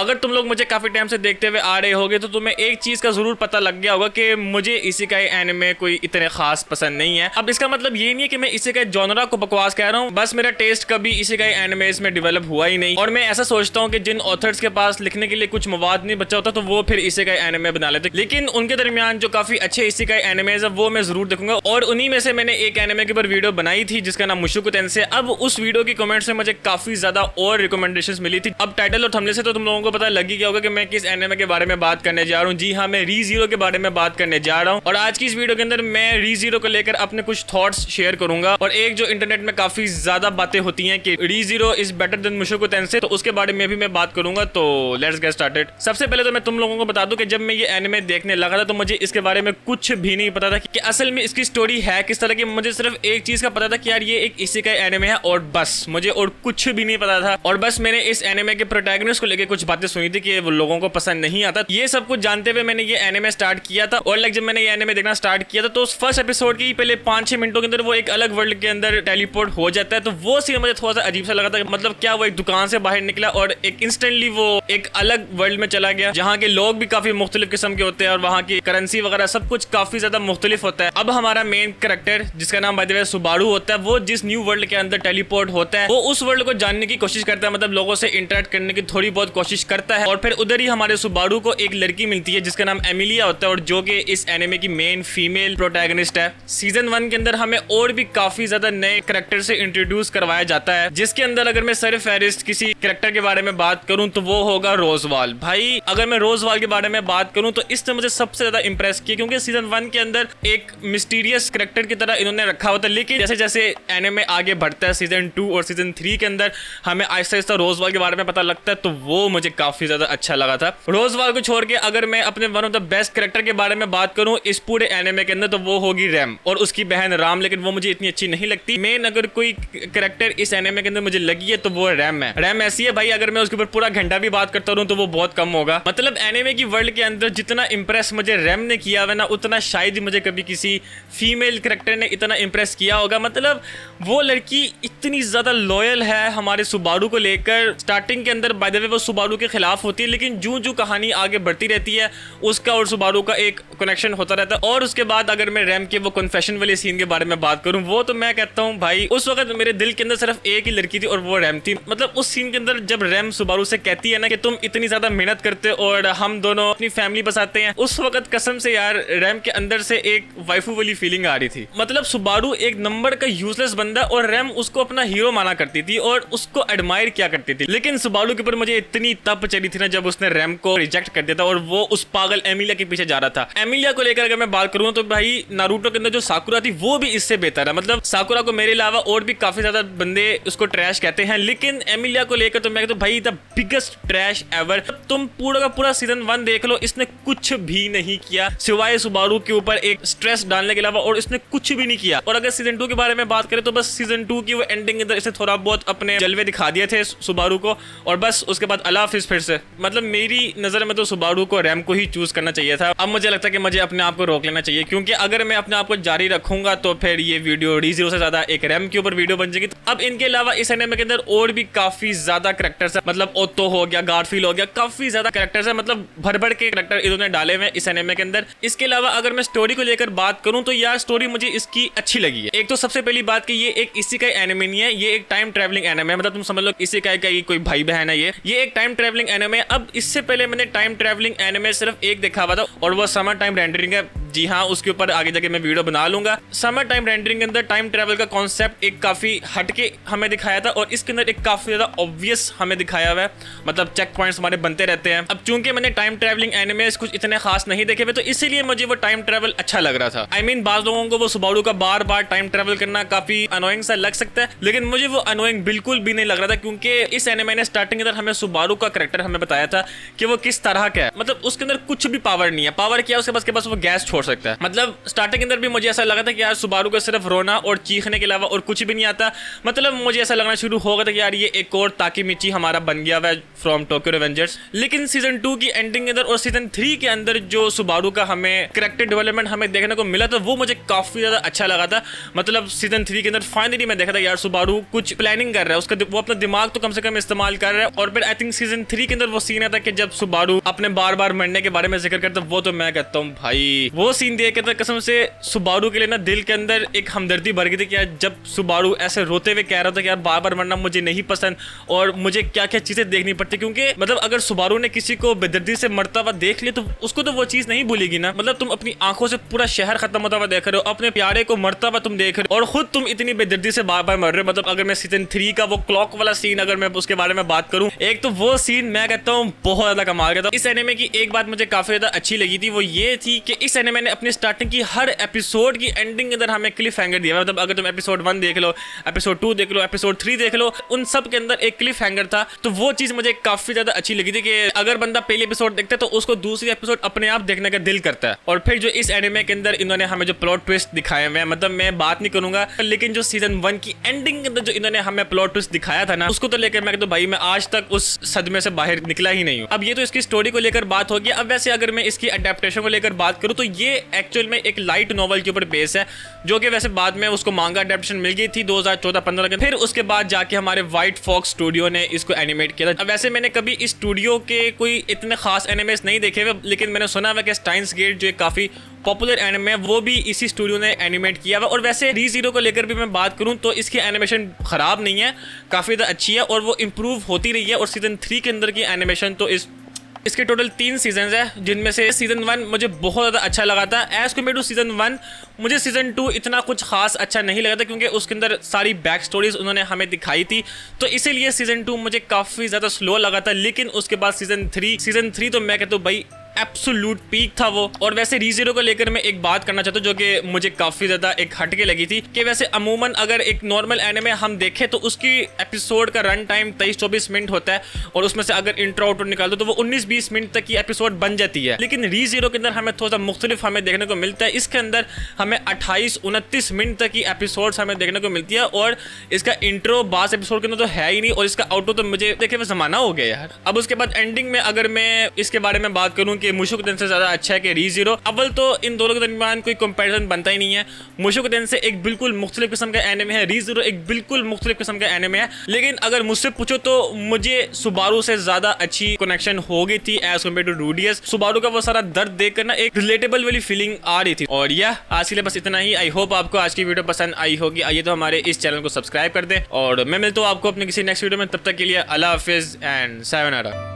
अगर तुम लोग मुझे काफी टाइम से देखते हुए आ रहे होगे तो तुम्हें एक चीज का जरूर पता लग गया होगा कि मुझे इसेकाई एनिमे कोई इतने खास पसंद नहीं है। अब इसका मतलब ये नहीं है कि मैं इसेकाई जॉनरा को बकवास कह रहा हूँ, बस मेरा टेस्ट कभी इसेकाई एनिमेस में डेवलप हुआ ही नहीं। और मैं ऐसा सोचता हूँ कि जिन ऑथर्स के पास लिखने के लिए कुछ मवाद नहीं बचा होता तो वो फिर इसेकाई एनिमे बना लेते, लेकिन उनके दरमियान जो काफी अच्छे इसेकाई एनिमेज है वो मैं जरूर देखूंगा। और उन्हीं में से मैंने एक एनिमे के ऊपर वीडियो बनाई थी जिसका नाम मुशोकु टेंसेई। अब उस वीडियो की कमेंट से मुझे काफी ज्यादा और रिकमेंडेशंस मिली थी। अब टाइटल और थंबनेल से तो तुम लोगों को पता लग ही गया होगा कि मैं किस एनिमे के बारे में बात करने जा रहा हूँ। जी हाँ, मैं रीज़ीरो के बारे में बात करने जा रहा हूँ। और आज की इस वीडियो के अंदर मैं रीज़ीरो को लेकर अपने कुछ थॉट्स शेयर करूंगा। और एक जो इंटरनेट में काफी ज्यादा बातें होती हैं कि रीज़ीरो इज बेटर देन मुशोकु टेंसेई, तो उसके बारे में भी मैं बात करूंगा। तो लेट्स गेट स्टार्टेड। सबसे पहले तो मैं तुम लोगों को बता दूं कि जब मैं ये एनिमे देखने लगा था तो मुझे इसके बारे में कुछ भी नहीं पता था कि असल में इसकी स्टोरी है किस तरह की। मुझे सिर्फ एक चीज का पता था कि यार ये एक इसेकाई एनिमे है और बस, मुझे और कुछ भी नहीं पता था। और बस मैंने इस एनिमे के प्रोटैगनिस्ट को लेकर कुछ बातें सुनी थी कि वो लोगों को पसंद नहीं आता। ये सब कुछ जानते हुए मैंने ये एनिमे स्टार्ट किया था। और जब मैंने ये एनिमे देखना स्टार्ट किया था तो फर्स्ट एपिसोड के पहले 5-6 मिनटों के अंदर वो एक अलग वर्ल्ड के अंदर टेलीपोर्ट हो जाता है। तो वो सीन मुझे थोड़ा सा अजीब सा लगा था। मतलब क्या वो एक दुकान से बाहर निकला और एक इंस्टेंटली वो एक अलग वर्ल्ड में चला गया जहाँ के लोग भी काफी मुख्तलिफ किस्म के होते हैं और वहाँ की करेंसी वगैरह सब कुछ काफी ज्यादा मुख्तलिफ होता है। अब हमारा मेन कैरेक्टर जिसका नाम बाय द वे सुबारू होता है, वो जिस न्यू वर्ल्ड के अंदर टेलीपोर्ट होता है वो उस वर्ल्ड को जानने की कोशिश करता है, मतलब लोगों से इंटरेक्ट करने की थोड़ी बहुत कोशिश करता है। और फिर उधर ही हमारे सुबारू को एक लड़की मिलती है जिसका नाम एमिलिया होता है और जो कि इस एनिमे की मेन फीमेल प्रोटैगनिस्ट है। सीजन 1 के अंदर हमें और भी काफी ज्यादा नए कैरेक्टर से इंट्रोड्यूस करवाया जाता है, जिसके अंदर अगर मैं सरफहरिस्त किसी कैरेक्टर के बारे में बात करूं तो वो होगा रोजवाल। भाई अगर मैं रोजवाल के बारे में बात करूं तो इसने मुझे सबसे ज्यादा इंप्रेस किया क्योंकि सीजन 1 के अंदर एक मिस्टीरियस कैरेक्टर की तरह इन्होंने रखा होता है, लेकिन जैसे जैसे एनिमे आगे बढ़ता है सीजन 2 और सीजन 3 के अंदर हमें आहिस्ता आहिस्ता रोजवाल के बारे में पता लगता है। तो वो मुझे काफी ज्यादा अच्छा लगा था। रोजवाल को छोड़ के अगर मैं अपने one of the best character के बारे में बात करूं इस पूरे एनिमे के अंदर तो वो होगी रैम और उसकी बहन राम, लेकिन वो मुझे इतनी अच्छी नहीं लगती। मेन अगर कोई कैरेक्टर इस एनिमे के अंदर मुझे लगी है तो वो रैम है। रैम ऐसी है भाई, अगर मैं उसके ऊपर पूरा घंटा भी बात करता रहूं तो वो बहुत कम होगा। मतलब एनिमे की वर्ल्ड के अंदर जितना इंप्रेस मुझे रैम ने किया है ना, उतना शायद ही मुझे कभी किसी फीमेल कैरेक्टर ने इतना इंप्रेस किया होगा। मतलब वो लड़की इतनी ज्यादा लॉयल है हमारे सुबारू को लेकर। स्टार्टिंग के अंदर बाय द वे वो सुबारू के खिलाफ होती है, लेकिन जो कहानी आगे बढ़ती रहती है उसका और सुबारू का एक कनेक्शन होता रहता है। और उसके बाद अगर मैं रैम के वो कन्फेशन वाले सीन के बारे में बात करूं वो तो मैं कहता हूं भाई उस वक्त मेरे दिल के अंदर सिर्फ एक ही लड़की थी और वो रैम थी। मतलब उस सीन के अंदर जब रैम सुबारू से कहती है ना कि तुम इतनी ज्यादा मेहनत करते और हम दोनों अपनी फैमिली बसाते हैं, उस वक्त कसम से यार रैम के अंदर से एक वाइफू वाली फीलिंग आ रही थी। मतलब सुबारू एक नंबर का यूजलेस बंदा और रैम उसको अपना हीरो माना करती थी और उसको एडमायर किया करती थी। लेकिन सुबारू के ऊपर मुझे इतनी तप चली थी ना जब उसने रैम को रिजेक्ट कर दिया था और वो उस पागल एमिलिया के पीछे जा रहा था। एमिलिया को लेकर अगर मैं बात करूं तो भाई नारुतो के अंदर जो साकुरा थी वो भी इससे बेहतर है। मतलब साकुरा को मेरे अलावा और भी काफी ज्यादा बंदे उसको ट्रैश कहते हैं, लेकिन एमिलिया को लेकर तो मैं कहता हूं भाई द बिगेस्ट ट्रैश एवर। तुम पूरा का पूरा सीजन 1 देख लो, इसने कुछ भी नहीं किया सिवाय सुबारू के ऊपर एक स्ट्रेस डालने के अलावा, और इसने कुछ भी नहीं किया। और अगर सीजन 2 के बारे में बात करें तो बस सीजन 2 की वो एंडिंग के अंदर इसने थोड़ा बहुत अपने जलवे दिखा दिए थे सुबारू को और बस उसके बाद अल्लाह हाफिज फिर से। मतलब मेरी नजर में तो सुबारू को रैम को ही चूज करना चाहिए था। अब मुझे लगता है कि मुझे अपने आप को रोक लेना चाहिए क्योंकि अगर मैं अपने आप को जारी रखूंगा तो फिर ये वीडियो रीज़ीरो से ज्यादा एक रैम के ऊपर वीडियो बन जाएगी। अब इनके अलावा इस एनिमे के अंदर और भी काफी ज्यादा कैरेक्टर्स है। मतलब ओतो हो गया, गारफील हो गया, काफी ज्यादा कैरेक्टर्स है। मतलब भर भर के कैरेक्टर इन्होंने डाले हुए इस एनिमे के अंदर। इसके अलावा अगर मैं स्टोरी को लेकर बात करूं तो यार स्टोरी मुझे इसकी अच्छी लगी है। एक तो सबसे पहली बात कि ये एक इसेकाई एनिमे नहीं है, ये एक टाइम ट्रैवलिंग एनिमे है। मतलब तुम समझ लो इसेकाई का कोई भाई बहन है ये एक टाइम ट्रैवलिंग एनिमे है। अब इससे पहले मैंने टाइम ट्रैवलिंग एनिमे सिर्फ एक देखा हुआ था और वो समर टाइम रेंडरिंग है। जी हाँ, उसके ऊपर आगे जाके मैं वीडियो बना लूंगा। समर टाइम रेंडरिंग के अंदर टाइम ट्रैवल का कॉन्सेप्ट एक काफी हटके हमें दिखाया था और इसके अंदर एक काफी ज्यादा ऑब्वियस हमें दिखाया हुआ है। मतलब चेक पॉइंट्स हमारे बनते रहते हैं। अब चूंकि मैंने टाइम ट्रैवलिंग एनिमेस कुछ इतने खास नहीं देखे हुए तो इसीलिए मुझे वो टाइम ट्रैवल अच्छा लग रहा था। आई मीन बाज लोगों को वो सुबारू का बार बार टाइम ट्रैवल करना काफी अनोइंग सा लग सकता है, लेकिन मुझे वो अनोइंग बिल्कुल भी नहीं लग रहा था क्योंकि इस एनिमे ने स्टार्टिंग के अंदर हमें सुबारू का कैरेक्टर हमें बताया था कि वो किस तरह का है। मतलब उसके अंदर कुछ भी पावर नहीं है। पावर क्या है उसके पास वो गैस छोड़ छोड़ सकता है। मतलब स्टार्टिंग के अंदर भी मुझे ऐसा लगा था कि यार सुबारू को सिर्फ रोना और चीखने के अलावा और कुछ भी नहीं आता। मतलब मुझे ऐसा लगना शुरू हो गया था कि यार ये एक और ताकीमिची हमारा बन गया हुआ फ्रॉम टोक्यो रिवेंजर्स। लेकिन सीजन 2 की एंडिंग के अंदर और सीजन 3 के अंदर जो सुबारू का हमें कैरेक्टर डेवलपमेंट हमें देखने को मिला था वो मुझे काफी ज्यादा अच्छा लगा था। मतलब सीजन 3 के अंदर फाइनली मैं देखा था यार सुबारू कुछ प्लानिंग कर रहा है, उसका वो अपना दिमाग तो कम से कम इस्तेमाल कर रहा है। और फिर आई थिंक सीजन 3 के अंदर वो सीन आता कि जब सुबारू अपने बार बार मरने के बारे में जिक्र करता, वो तो मैं कहता हूँ भाई वो सीन देख के कसम से सुबारू के लिए ना दिल के अंदर एक हमदर्दी भर गई थी कि यार जब सुबारू ऐसे रोते हुए कह रहा था कि यार बार बार मरना मुझे नहीं पसंद और मुझे क्या क्या चीजें देखनी पड़ती, क्योंकि मतलब अगर सुबारू ने किसी को बेदर्दी से मरता हुआ देख लिया तो उसको तो वो चीज नहीं भूलेगी ना। मतलब तुम अपनी आंखों से पूरा शहर खत्म होता हुआ देख रहे हो, अपने प्यारे को मरता हुआ तुम देख रहे हो और खुद तुम इतनी बेदर्दी से बार बार मर रहे हो। मतलब अगर मैं सीजन 3 का वो क्लॉक वाला सीन अगर मैं उसके बारे में बात करूं, एक तो वो सीन मैं कहता हूँ बहुत ज्यादा कमाल का था। इस एनिमे की एक बात मुझे काफी ज्यादा अच्छी लगी थी, वो ये थी कि इस एनिमे ने अपनी स्टार्टिंग की हर एपिसोड की एंडिंग के अंदर हमें क्लिफ हैंगर दिया। मतलब अगर तुम एपिसोड 1 देख लो, एपिसोड 2 देख लो, एपिसोड 3 देख लो, उन सब के अंदर एक क्लिफ हैंगर था। तो वो चीज मुझे काफी ज्यादा अच्छी लगी थी कि अगर बंदा पहले एपिसोड देखता है तो उसको दूसरी एपिसोड अपने आप देखने का दिल करता है। और फिर जो इस एनिमे के अंदर इन्होंने हमें जो प्लॉट ट्विस्ट दिखाए हुए, मतलब मैं बात नहीं करूंगा, लेकिन जो सीजन 1 की एंडिंग के अंदर जो इन्होंने हमें प्लॉट ट्विस्ट दिखाया था ना, उसको तो लेकर मैं कहता हूं भाई मैं आज तक उस सदमे से बाहर निकला ही नहीं हूं। अब ये तो इसकी स्टोरी को लेकर बात होगी। अब वैसे अगर मैं इसकी अडेप्टेशन को लेकर बात करूं तो ये एक्चुअल में एक लाइट नॉवल के ऊपर बेस है, जो कि वैसे बाद में उसको मांगा अडेप्टेशन मिल गई थी 2014-15 के। फिर उसके बाद जाके हमारे व्हाइट फॉक्स स्टूडियो ने इसको एनिमेट किया था। अब वैसे मैंने कभी इस स्टूडियो के कोई इतने खास एनिमेस नहीं देखे हुए, लेकिन मैंने सुना हुआ कि स्टाइन्स गेट जो एक काफी पॉपुलर एनिमे है वो भी इसी स्टूडियो ने एनिमेट किया हुआ। और वैसे री-जीरो को लेकर भी मैं बात करूं तो इसकी एनिमेशन खराब नहीं है, काफी ज़्यादा अच्छी है और वो इम्प्रूव होती रही है। और सीजन 3 के अंदर की एनिमेशन तो इसके टोटल 3 सीजन है, जिनमें से सीजन 1 मुझे बहुत ज़्यादा अच्छा लगा था। एज कम्पेयर टू सीजन 1 मुझे सीजन 2 इतना कुछ खास अच्छा नहीं लगा था, क्योंकि उसके अंदर सारी बैक स्टोरीज उन्होंने हमें दिखाई थी, तो इसीलिए सीजन 2 मुझे काफ़ी ज़्यादा स्लो लगा था। लेकिन उसके बाद सीजन 3 तो मैं कहता हूँ भाई एब्सोल्यूट पीक था वो। और वैसे री-जीरो को लेकर मैं एक बात करना चाहता हूँ जो कि मुझे काफ़ी ज़्यादा एक हटके लगी थी, कि वैसे अमूमन अगर एक नॉर्मल एनिमे हम देखें तो उसकी एपिसोड का रन टाइम 23-24 मिनट होता है, और उसमें से अगर इंट्रो आउटरो निकाल दो तो वो 19-20 मिनट तक की एपिसोड बन जाती है। लेकिन री-जीरो के अंदर हमें थोड़ा सा मुख्तलिफ हमें देखने को मिलता है। इसके अंदर हमें 28-29 मिनट तक की एपिसोड्स हमें देखने को मिलती है, और इसका इंट्रो बास एपिसोड के अंदर तो है ही नहीं, और इसका आउटरो तो मुझे देखे हुए ज़माना हो गया यार। अब उसके बाद एंडिंग में अगर मैं इसके बारे में बात करूँ कि मुशुकुटेन से ज्यादा अच्छा है कि री-जीरो, अव्वल तो इन दोनों के दरमियान कोई कंपैरिजन बनता ही नहीं है। मुशुकुटेन से एक बिल्कुल मुख्तलिफ किस्म का एनिमे है, री-जीरो एक बिल्कुल मुख्तलिफ किस्म का एनिमे है। लेकिन अगर मुझसे पूछो तो मुझे सुबारू से ज्यादा अच्छी कनेक्शन हो गई थी एज कम्पेयर टू रूडियस। सुबारू का वो सारा दर्द देखकर ना एक रिलेटेबल वाली फीलिंग आ रही थी। और यह आज के लिए बस इतना ही। आई होप आपको आज की वीडियो पसंद आई होगी। आइए तो हमारे इस चैनल को सब्सक्राइब कर दें, और मैं मिलता हूँ आपको अपने किसी नेक्स्ट वीडियो में। तब तक के लिए अल्लाह हाफिज एंड सायोनारा।